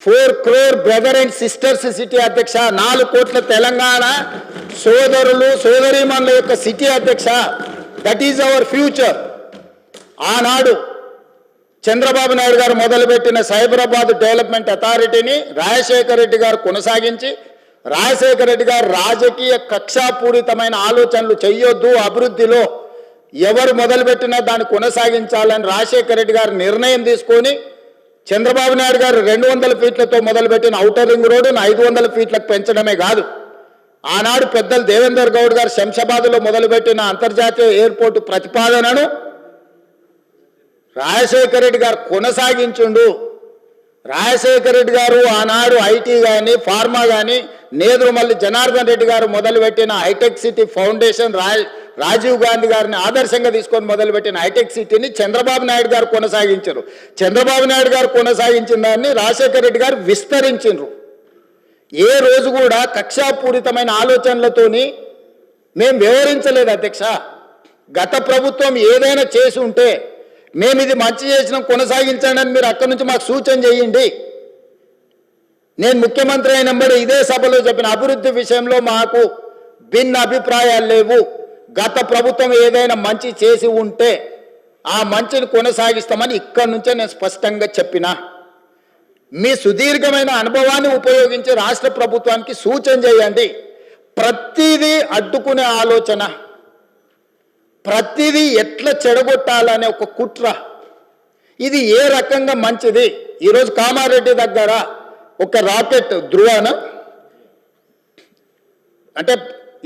4 crore brother and sisters city అధ్యక్ష, 4 కోట్ల తెలంగాణ సోదరులు సోదరీమణుల యొక్క సిటీ అధ్యక్ష. That is our future. ఆనాడు చంద్రబాబు నాయుడు గారు మొదలుపెట్టిన సైబరాబాద్ డెవలప్మెంట్ అథారిటీని రాజశేఖర రెడ్డి గారు కొనసాగించి, రాజశేఖర రెడ్డి గారు రాజకీయ కక్షాపూరితమైన ఆలోచనలు చేయొద్దు, అభివృద్ధిలో ఎవరు మొదలుపెట్టినా దాన్ని కొనసాగించాలని రాజశేఖర రెడ్డి గారు నిర్ణయం తీసుకొని చంద్రబాబు నాయుడు గారు 200 ఫీట్లతో మొదలుపెట్టిన ఔటర్ రింగ్ రోడ్డును 500 ఫీట్లకు పెంచడమే కాదు, ఆనాడు పెద్దలు దేవేందర్ గౌడ్ గారు శంషాబాద్లో మొదలుపెట్టిన అంతర్జాతీయ ఎయిర్పోర్టు ప్రతిపాదనను రాజశేఖర రెడ్డి గారు కొనసాగించుండు. రాజశేఖర రెడ్డి గారు ఆనాడు ఐటీ కానీ ఫార్మా కానీ నేదురుమల్లి జనార్దన్ రెడ్డి గారు మొదలుపెట్టిన hitech city foundation, Rajiv Gandhi గారిని ఆదర్శంగా తీసుకొని మొదలుపెట్టిన హైటెక్ సిటీని చంద్రబాబు నాయుడు గారు కొనసాగించారు. చంద్రబాబు నాయుడు గారు కొనసాగించిన దాన్ని రాజశేఖర రెడ్డి గారు విస్తరించారు. ఏ రోజు కూడా కక్షాపూరితమైన ఆలోచనలతోని మేము వ్యవహరించలేదు అధ్యక్ష. గత ప్రభుత్వం ఏదైనా చేసి ఉంటే మేము ఇది మంచి చేసినాం కొనసాగించండి అని మీరు అక్కడి నుంచి మాకు సూచన చేయండి. నేను ముఖ్యమంత్రి అయినప్పుడు ఇదే సభలో చెప్పిన అభివృద్ధి విషయంలో మాకు భిన్న అభిప్రాయాలు లేవు. గత ప్రభుత్వం ఏదైనా మంచి చేసి ఉంటే ఆ మంచిని కొనసాగిస్తామని ఇక్కడి నుంచే నేను స్పష్టంగా చెప్పిన. మీ సుదీర్ఘమైన అనుభవాన్ని ఉపయోగించి రాష్ట్ర ప్రభుత్వానికి సూచన చేయండి. ప్రతిదీ అడ్డుకునే ఆలోచన, ప్రతిదీ ఎట్లా చెడగొట్టాలనే ఒక కుట్ర, ఇది ఏ రకంగా మంచిది? ఈరోజు కామారెడ్డి దగ్గర ఒక రాకెట్ ధ్రువన అంటే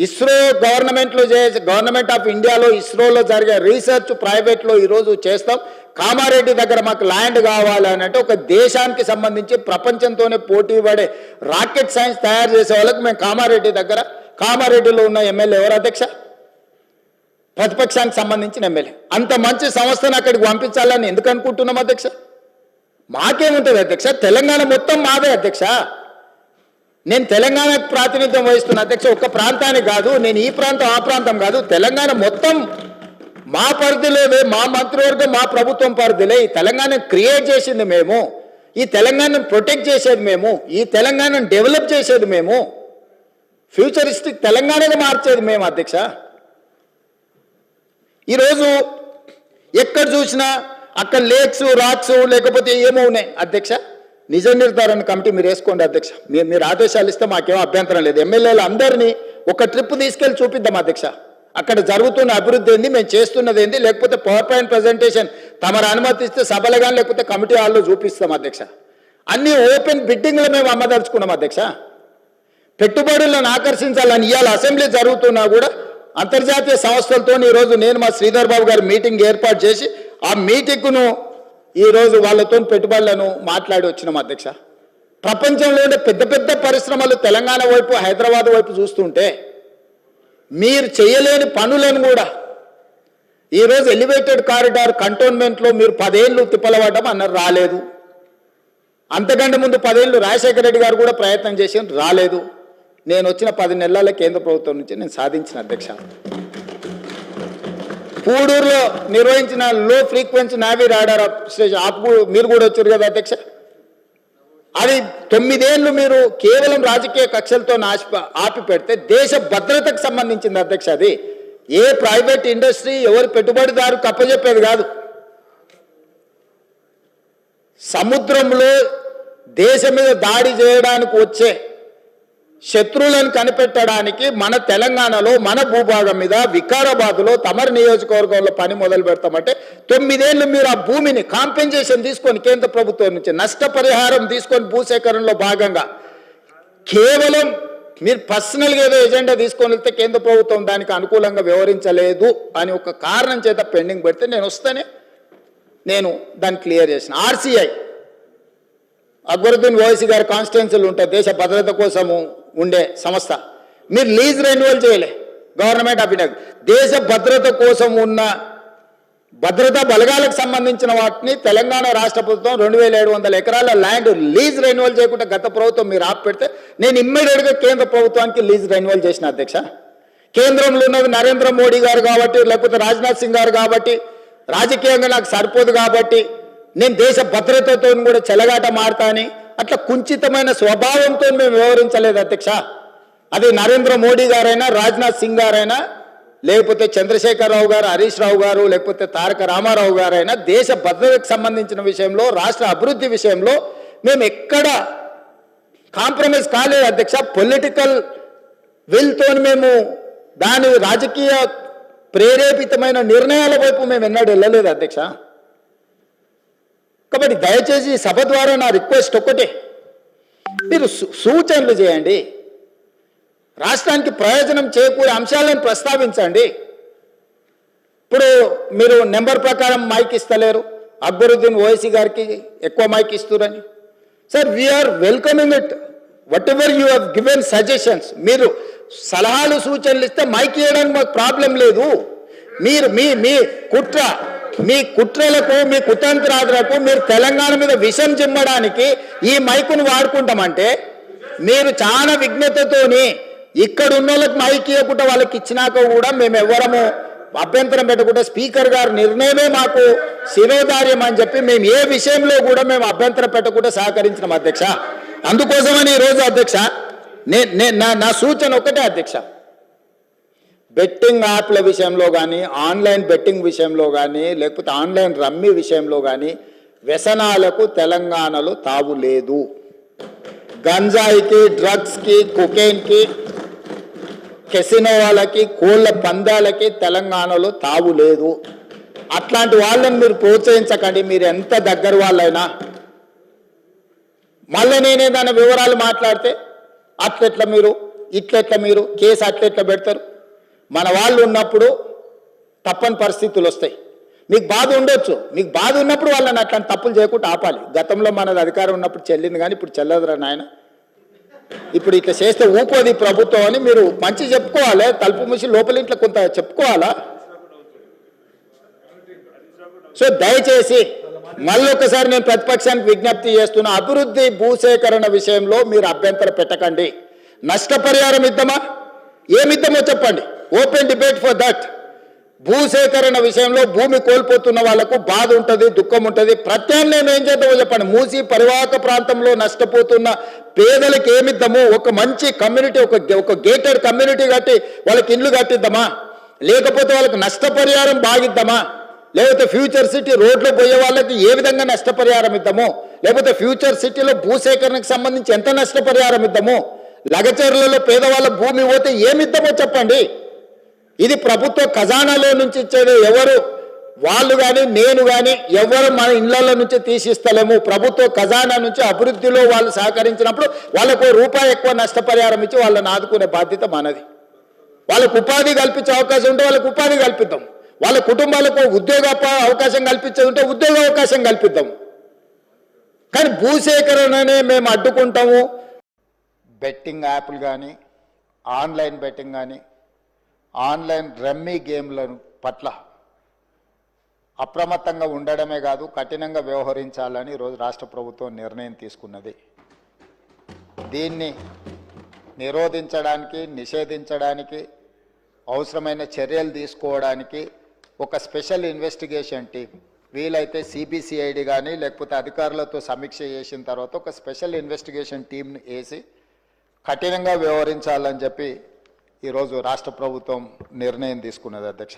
ఇస్రో గవర్నమెంట్ ఆఫ్ ఇండియాలో ఇస్రోలో జరిగే రీసెర్చ్ ప్రైవేట్లో ఈరోజు చేస్తాం. కామారెడ్డి దగ్గర మాకు ల్యాండ్ కావాలని అంటే ఒక దేశానికి సంబంధించి ప్రపంచంతోనే పోటీ పడే రాకెట్ సైన్స్ తయారు చేసే వాళ్ళకి మేము కామారెడ్డిలో ఉన్న ఎమ్మెల్యే ఎవరు అధ్యక్ష? ప్రతిపక్షానికి సంబంధించిన ఎమ్మెల్యే. అంత మంచి సంస్థను అక్కడికి పంపించాలని ఎందుకు అనుకుంటున్నాం అధ్యక్ష? మాకేముంటుంది అధ్యక్ష? తెలంగాణ మొత్తం మాదే అధ్యక్ష. నేను తెలంగాణకు ప్రాతినిధ్యం వహిస్తున్న అధ్యక్ష, ఒక్క ప్రాంతానికి కాదు, నేను ఈ ప్రాంతం ఆ ప్రాంతం కాదు, తెలంగాణ మొత్తం మా పరిధిలోనే, మా మంత్రివర్గం మా ప్రభుత్వం పరిధిలే. ఈ తెలంగాణను క్రియేట్ చేసింది మేము, ఈ తెలంగాణను ప్రొటెక్ట్ చేసేది మేము, ఈ తెలంగాణను డెవలప్ చేసేది మేము, ఫ్యూచరిస్టిక్ తెలంగాణగా మార్చేది మేము అధ్యక్ష. ఈరోజు ఎక్కడ చూసినా అక్కడ లేక్స్ రాక్స్ లేకపోతే ఏమో ఉన్నాయి అధ్యక్ష. నిజ నిర్ధారణ కమిటీ మీరు వేసుకోండి అధ్యక్ష. మీరు ఆదేశాలు ఇస్తే మాకేమో అభ్యంతరం లేదు. ఎమ్మెల్యేలు అందరినీ ఒక ట్రిప్ తీసుకెళ్ళి చూపిద్దాం అధ్యక్ష. అక్కడ జరుగుతున్న అభివృద్ధి ఏంది, మేము చేస్తున్నది ఏంది, లేకపోతే పవర్ పాయింట్ ప్రజెంటేషన్ తమరు అనుమతిస్తే సభలు కానీ లేకపోతే కమిటీ హాల్లో చూపిస్తాం అధ్యక్ష. అన్ని ఓపెన్ బిడ్డింగ్లో మేము అమ్మదలుచుకున్నాం అధ్యక్ష. పెట్టుబడులను ఆకర్షించాలని ఇవాళ అసెంబ్లీ జరుగుతున్నా కూడా అంతర్జాతీయ సంస్థలతో ఈరోజు నేను మా శ్రీధర్ బాబు గారు మీటింగ్ ఏర్పాటు చేసి ఆ మీటింగ్ను ఈరోజు వాళ్ళతో పెట్టుబడులను మాట్లాడి వచ్చినాం అధ్యక్ష. ప్రపంచంలోనే పెద్ద పెద్ద పరిశ్రమలు తెలంగాణ వైపు హైదరాబాద్ వైపు చూస్తుంటే మీరు చేయలేని పనులను కూడా ఈరోజు ఎలివేటెడ్ కారిడార్ కంటోన్మెంట్లో మీరు 10 ఏళ్ళు తిప్పలవడం అన్నారు, రాలేదు. అంతకంటే ముందు 10 ఏళ్ళు రాజశేఖర రెడ్డి గారు కూడా ప్రయత్నం చేసి రాలేదు. నేను వచ్చిన 10 నెలల కేంద్ర ప్రభుత్వం నుంచి నేను సాధించిన అధ్యక్ష. పూడూరులో నిర్వహించిన లో ఫ్రీక్వెన్సీ నావీ రాడార్ స్టేషన్ మీరు కూడా వచ్చారు కదా అధ్యక్ష. అది 9 ఏళ్ళు మీరు కేవలం రాజకీయ కక్షలతో ఆపి పెడితే దేశ భద్రతకు సంబంధించింది అధ్యక్ష. అది ఏ ప్రైవేట్ ఇండస్ట్రీ ఎవరి పెట్టుబడిదారు కప్పజెప్పేది కాదు. సముద్రంలో దేశం మీద దాడి చేయడానికి వచ్చే శత్రువులను కనిపెట్టడానికి మన తెలంగాణలో మన భూభాగం మీద వికారాబాద్లో తమరి నియోజకవర్గంలో పని మొదలు పెడతామంటే 9 ఏళ్ళు మీరు ఆ భూమిని కాంపెన్సేషన్ తీసుకొని కేంద్ర ప్రభుత్వం నుంచి నష్టపరిహారం తీసుకొని భూసేకరణలో భాగంగా కేవలం మీరు పర్సనల్గా ఏదో ఎజెండా తీసుకొని వెళ్తే కేంద్ర ప్రభుత్వం దానికి అనుకూలంగా వ్యవహరించలేదు అని ఒక కారణం చేత పెండింగ్ పెడితే నేను దాన్ని క్లియర్ చేసిన. ఆర్సీఐ అక్బరుద్దీన్ ఓవైసీ గారి కాన్స్టిట్యున్సీలు ఉంటాయి, దేశ భద్రత కోసము ఉండే సంస్థ. మీరు లీజ్ రెన్యువల్ చేయలే. గవర్నమెంట్ ఆఫ్ ఇండియా దేశ భద్రత కోసం ఉన్న భద్రతా బలగాలకు సంబంధించిన వాటిని తెలంగాణ రాష్ట్ర ప్రభుత్వం 2700 ఎకరాల ల్యాండ్ లీజ్ రెన్యువల్ చేయకుండా గత ప్రభుత్వం మీరు ఆపి పెడితే నేను ఇమ్మీడియట్గా కేంద్ర ప్రభుత్వానికి లీజ్ రెన్యువల్ చేసిన అధ్యక్ష. కేంద్రంలో ఉన్నది నరేంద్ర మోడీ గారు కాబట్టి లేకపోతే రాజ్నాథ్ సింగ్ గారు కాబట్టి రాజకీయంగా నాకు సరిపోదు కాబట్టి నేను దేశ భద్రతతో కూడా చెలగాట మారతా అని అట్లా కుంచితమైన స్వభావంతో మేము వ్యవహరించలేదు అధ్యక్ష. అది నరేంద్ర మోడీ గారైనా, రాజ్నాథ్ సింగ్ గారైనా, లేకపోతే చంద్రశేఖరరావు గారు, హరీష్ రావు గారు, లేకపోతే తారక రామారావు గారైనా దేశ భద్రతకు సంబంధించిన విషయంలో, రాష్ట్ర అభివృద్ధి విషయంలో మేము ఎక్కడ కాంప్రమైజ్ కాలేదు అధ్యక్ష. పొలిటికల్ విల్తో మేము దాని రాజకీయ ప్రేరేపితమైన నిర్ణయాల వైపు మేము ఎన్నడూ వెళ్ళలేదు అధ్యక్ష. కాబట్టి దయచేసి సభ ద్వారా నా రిక్వెస్ట్ ఒక్కటే, మీరు సూచనలు చేయండి, రాష్ట్రానికి ప్రయోజనం చేకూరే అంశాలను ప్రస్తావించండి. ఇప్పుడు మీరు నెంబర్ ప్రకారం మైక్ ఇస్తలేరు, అక్బరుద్దీన్ ఓవైసీ గారికి ఎక్కువ మైక్ ఇస్తున్నారని. Sir, we are welcoming it, whatever you have given suggestions. మీరు సలహాలు సూచనలు ఇస్తే మైక్ ఇవ్వడానికి మాకు ప్రాబ్లం లేదు. మీరు మీ కుట్రలకు, మీ కుతంత్రాలకు మీరు తెలంగాణ మీద విషం చిమ్మడానికి ఈ మైకును వాడుకుంటామంటే, మీరు చాలా విఘ్నతతోని ఇక్కడ ఉన్న వాళ్ళకి మైక్ ఇవ్వకుండా వాళ్ళకి ఇచ్చినాక కూడా మేము ఎవరము అభ్యంతరం పెట్టకుండా స్పీకర్ గారి నిర్ణయమే మాకు శిరోధార్యం అని చెప్పి మేము ఏ విషయంలో కూడా మేము అభ్యంతరం పెట్టకుండా సహకరించినాం అధ్యక్ష. అందుకోసమని ఈరోజు అధ్యక్ష నా సూచన ఒకటే అధ్యక్ష, బెట్టింగ్ యాప్ల విషయంలో కానీ, ఆన్లైన్ బెట్టింగ్ విషయంలో కానీ, లేకపోతే ఆన్లైన్ రమ్మీ విషయంలో కానీ వ్యసనాలకు తెలంగాణలో తావు లేదు. గంజాయికి, డ్రగ్స్కి, కొకైన్కి, కెసినో వాళ్ళకి, కోళ్ళ పందాలకి తెలంగాణలో తావు లేదు. అట్లాంటి వాళ్ళని మీరు ప్రోత్సహించకండి, మీరు ఎంత దగ్గర వాళ్ళైనా. మళ్ళీ నేనేదైనా వివరాలు మాట్లాడితే అట్లెట్లా మీరు, ఇట్లెట్లా మీరు, కేసు అట్లెట్లా పెడతారు. మన వాళ్ళు ఉన్నప్పుడు తప్పని పరిస్థితులు వస్తాయి. మీకు బాధ ఉండొచ్చు, మీకు బాధ ఉన్నప్పుడు వాళ్ళని అట్లాంటి తప్పులు చేయకుండా ఆపాలి. గతంలో మనది అధికారం ఉన్నప్పుడు చెల్లింది, కానీ ఇప్పుడు చెల్లదురా నాయన. ఇప్పుడు ఇట్లా చేస్తే ఊకోది ప్రభుత్వం అని మీరు మంచి చెప్పుకోవాలి, తలుపు మూసి లోపలింట్లో కొంత చెప్పుకోవాలా. సో దయచేసి మళ్ళొకసారి నేను ప్రతిపక్షానికి విజ్ఞప్తి చేస్తున్నా, అభివృద్ధి భూసేకరణ విషయంలో మీరు అభ్యంతరం పెట్టకండి. నష్టపరిహారం ఇద్దామా, ఏమిద్దామో చెప్పండి, ఓపెన్ డిబేట్ ఫర్ దట్. భూసేకరణ విషయంలో భూమి కోల్పోతున్న వాళ్లకు బాధ ఉంటుంది, దుఃఖం ఉంటుంది. ప్రత్యామ్నాయం ఏం చేద్దామో చెప్పండి. మూసి పరివాహక ప్రాంతంలో నష్టపోతున్న పేదలకు ఏమిద్దాము, ఒక మంచి కమ్యూనిటీ, ఒక గేటెడ్ కమ్యూనిటీ కట్టి వాళ్ళకి ఇండ్లు కట్టిద్దామా, లేకపోతే వాళ్ళకి నష్టపరిహారం బాగిద్దామా, లేకపోతే ఫ్యూచర్ సిటీ రోడ్లో పోయే వాళ్ళకి ఏ విధంగా నష్టపరిహారం ఇద్దాము, లేకపోతే ఫ్యూచర్ సిటీలో భూసేకరణకు సంబంధించి ఎంత నష్టపరిహారం ఇద్దాము, లగచర్లలో పేదవాళ్ళ భూమి పోతే ఏమిద్దామో చెప్పండి. ఇది ప్రభుత్వ ఖజానాలో నుంచి ఇచ్చేది ఎవరు, వాళ్ళు కానీ నేను కానీ ఎవరు మన ఇళ్లలో నుంచి తీసిస్తలేము. ప్రభుత్వ ఖజానా నుంచి అభివృద్ధిలో వాళ్ళు సహకరించినప్పుడు వాళ్ళకు రూపాయి ఎక్కువ నష్టపరిహారం ఇచ్చి వాళ్ళని ఆదుకునే బాధ్యత మనది. వాళ్ళకు ఉపాధి కల్పించే అవకాశం ఉంటే వాళ్ళకు ఉపాధి కల్పిద్దాం, వాళ్ళ కుటుంబాలకు ఉద్యోగ అవకాశం కల్పించేది ఉంటే ఉద్యోగ అవకాశం కల్పిద్దాం. కానీ భూసేకరణనే మేము అడ్డుకుంటాము. బెట్టింగ్ యాప్లు కానీ, ఆన్లైన్ బెట్టింగ్ కానీ, ఆన్లైన్ రమ్మీ గేమ్ల పట్ల అప్రమత్తంగా ఉండడమే కాదు, కఠినంగా వ్యవహరించాలని ఈరోజు రాష్ట్ర ప్రభుత్వం నిర్ణయం తీసుకున్నది. దీన్ని నిరోధించడానికి, నిషేధించడానికి అవసరమైన చర్యలు తీసుకోవడానికి ఒక స్పెషల్ ఇన్వెస్టిగేషన్ టీం, వీలైతే సిబిసిఐడి కానీ లేకపోతే అధికారులతో సమీక్ష చేసిన తర్వాత ఒక స్పెషల్ ఇన్వెస్టిగేషన్ టీంని వేసి కఠినంగా వ్యవహరించాలని చెప్పి ఈరోజు రాష్ట్ర ప్రభుత్వం నిర్ణయం తీసుకున్నది అధ్యక్ష.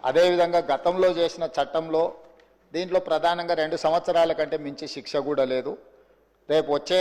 అదేవిధంగా గతంలో చేసిన చట్టంలో దీంట్లో ప్రధానంగా 2 సంవత్సరాల కంటే మించి శిక్ష కూడా లేదు. రేపు వచ్చే